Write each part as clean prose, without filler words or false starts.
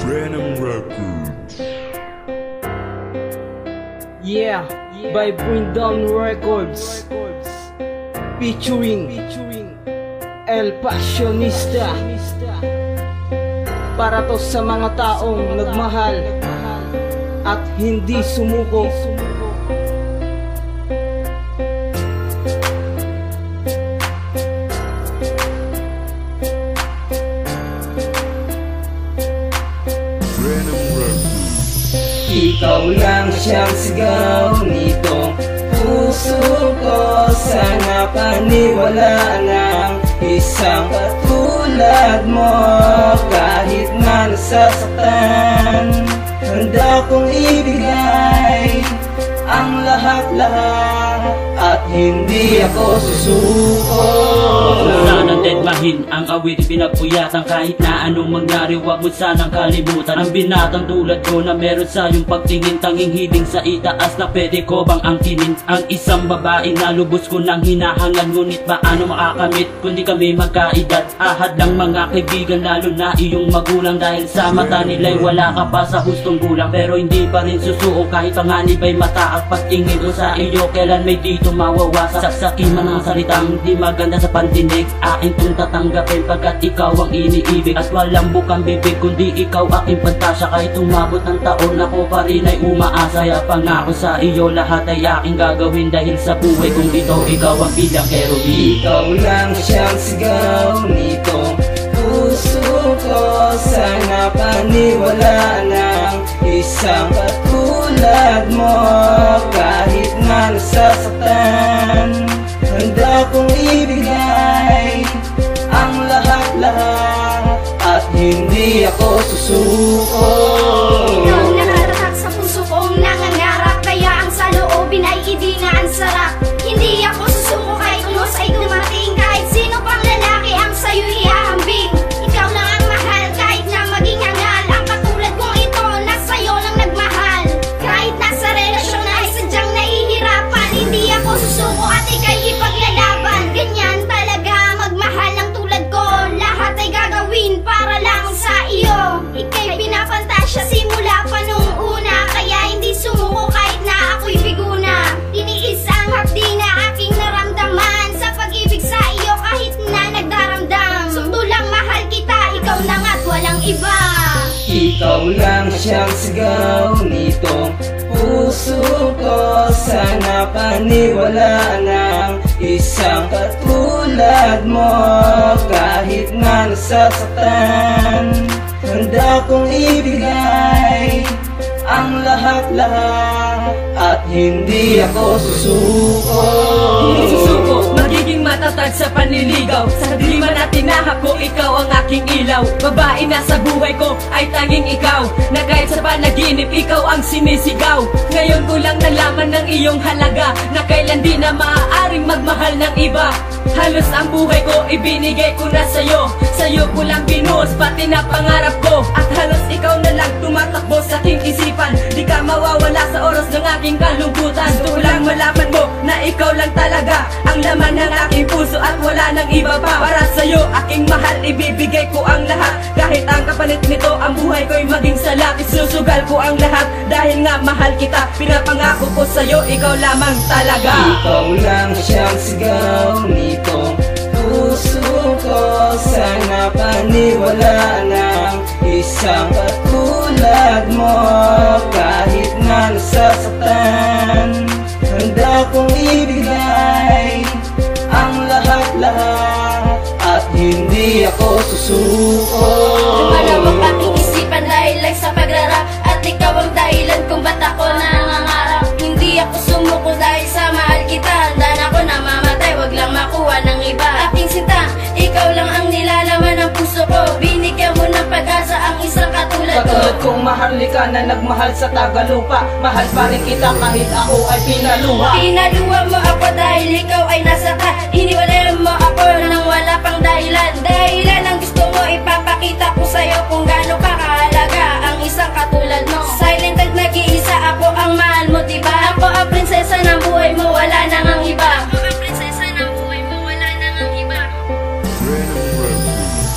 Random Records. Yeah, by Bring Down Records, featuring El Passionista. Para to sa mga taong nagmahal at hindi sumuko. Ikaw lang siyang sigaw nitong puso ko. Sana paniwala ng isang katulad mo. Kahit na nasasaktan, handa kong ibigay ang lahat-lahat at hindi ako susuko. Sanang deadmahin ang awit pinagpuyatan. Kahit na anong mangyari, wag mo sanang kalimutan ang binatang tulad ko na meron sa iyong pagtingin. Tanging hiling sa itaas na pwede ko bang angkinin ang isang babae na lubos ko nang hinahangan. Ngunit paano makakamit kundi kami magkaedad? Ahad lang mga kaibigan, lalo na iyong magulang. Dahil sa mata nila'y wala ka pa sa hustong gulang, pero hindi pa rin susuko kahit panganib ay mataak. Pagtingin ko sa iyo, kailan may dito mawawasa. Saksakin man ang salitang di maganda sa pandinig. Akin kong tatanggapin pagkat ikaw ang iniibig. At walang bukang bibig kundi ikaw aking pantasya. Kahit umabot ng taon ako pa rin ay umaasa. Kaya pangako sa iyo lahat ay aking gagawin. Dahil sa buhay kong ito, ikaw ang pinakero. Ikaw lang siyang sigaw nitong puso ko. Sana paniwala ng isang katulad mo. Kahit na nasasaktan, handa kong ibigay ang lahat-lahat at hindi ako susuko. Ikaw nakaratak sa puso kong nangangarap, kaya ang sa loobin ay hindi nga ang sarap. Hindi ako susuko kahit unos ay dumating. Kahit sino pang lalaki ang sa'yo ihahambing. Ikaw lang ang mahal kahit na maging hangal. Ang katulad kong ito na sa'yo lang nagmahal. Kahit nasa relasyon ay sadyang nahihirapan, hindi ako susuko at ika'y ipaglalaban. Ganyan talaga magmahal ang tulad ko. Lahat ay gagawin para lang sa iyo. Ika'y pinapantasya simula pa nung una, kaya hindi sumuko kahit na ako'y bigo na. Tiniis ang hapdi na aking naramdaman sa pag-ibig sa iyo kahit na nagdaramdam. Sundo lang mahal kita, ikaw lang at walang iba. Ikaw lang siyang sigaw nitong puso ko. Sana paniwala ng isang katulad mo. Kahit na nasasaktan, handa kong ibigay ang lahat-lahat at hindi ako susuko. Hindi susuko, magiging matatag sa panliligaw. Sa diman at tinahak ko, ikaw ang aking ilaw. Babae na sa buhay ko ay tanging ikaw, na kahit sa panaginip, ikaw ang sinisigaw. Ngayon ko lang nalaman ng iyong halaga, na kailan di na maaaring magmahal ng iba. Halos ang buhay ko ibinigay ko na sa'yo. Sa'yo ko lang binuhos pati na pangarap ko. At halos ikaw na lang tumatakbo sa aking isipan. Di ka mawawala sa oras ng aking kalungkutan. Gusto ko lang malaman mo na ikaw lang talaga ang laman ng aking puso at wala nang iba pa. Para sa'yo aking mahal, ibibigay ko ang lahat. Kahit ang kapalit nito ang buhay ko'y maging salak. Isusugal ko ang lahat dahil nga mahal kita. Pinapangako ko sa'yo, ikaw lamang talaga. Ikaw lang siyang sigaw nitong puso ko. Sana paniwala ng isang katulad mo. Kahit na nasasaktan, handa kong ibigay ang lahat-lahat at hindi ako susuko. Lumalawak aking isipan dahil lang sa pagrarap, at ikaw ang dahilan kung ba't ako nangangarap. Hindi ako sumuko dahil sa mahal kita. Handa na ako na mamatay, wag lang makuha ng iba. Aking sinta, ikaw lang ang nilalaman ng puso ko. Binigyan mo ng pag-asa ang isang katulad ko. Katulad kong maharlika na nagmahal sa Tagalupa. Mahal pa rin kita kahit ako ay pinaluha. Pinaluha mo ako dahil ikaw ay nasaktan. Hiniwalayan mo ako nang wala pang dahilan. Dahilan ang gusto mo, ipapakita ko sa'yo kung gaano ka kahalaga ang isang katulad mo. Silent at nag-iisa, ako ang mahal mo, diba? Ako ang prinsesa ng buhay mo, wala nang ang iba. Ako ang prinsesa ng buhay mo, wala nang ang iba. Random Records.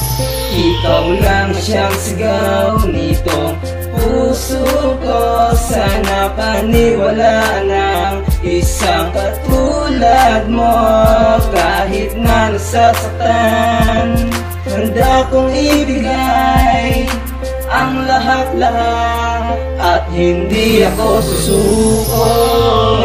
Ikaw lang siyang sigaw nitong puso ko. Sana paniwalaan ng isang katulad mo. Kahit na nasasaktan, handa kong ibigay ang lahat-lahat at hindi ako susuko.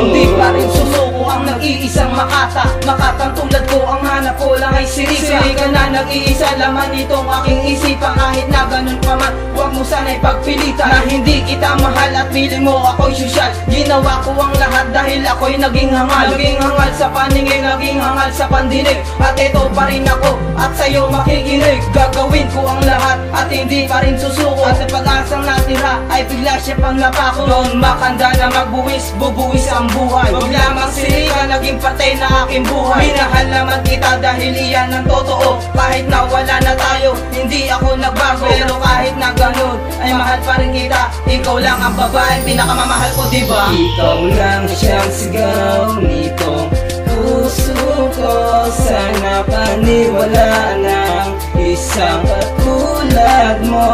Hindi pa rin susuko ang nag-iisang Makata. Makatang tulad ko, ang hanap ko lang ay sirika. Sirika na nag-iisa, laman itong aking isipan. Kahit na ganun pa man, huwag mo sana'y pagpilitan na hindi kita mahal at piling mo ako'y sosyal. Ginawa ko ang lahat dahil ako'y naging hangal. Naging hangal sa paningin, naging hangal sa pandinig. At ito pa rin ako at sa'yo makikinig. Gagawin ko ang lahat at hindi pa rin susuko. At sa pag-asang natira ay bigla siya pang napako. Noon makanda na magbuwis, bubuwis ang buhay. Huwag lamang sirika, naging parte na aking buhay. Minahal naman kita dahil iyan ang totoo. Kahit na wala na tayo, hindi ako nagbago. Pero kahit na ganun, ay mahal pa rin kita. Ikaw lang ang babaeng pinakamamahal ko, diba? Ikaw lang siyang sigaw nitong puso ko. Sana paniwalaan ng isang katulad mo.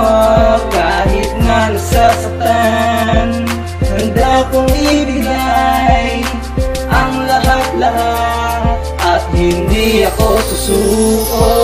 Kahit na nasasaktan, handa kong ibigay ang lahat-lahat at hindi ako susuko.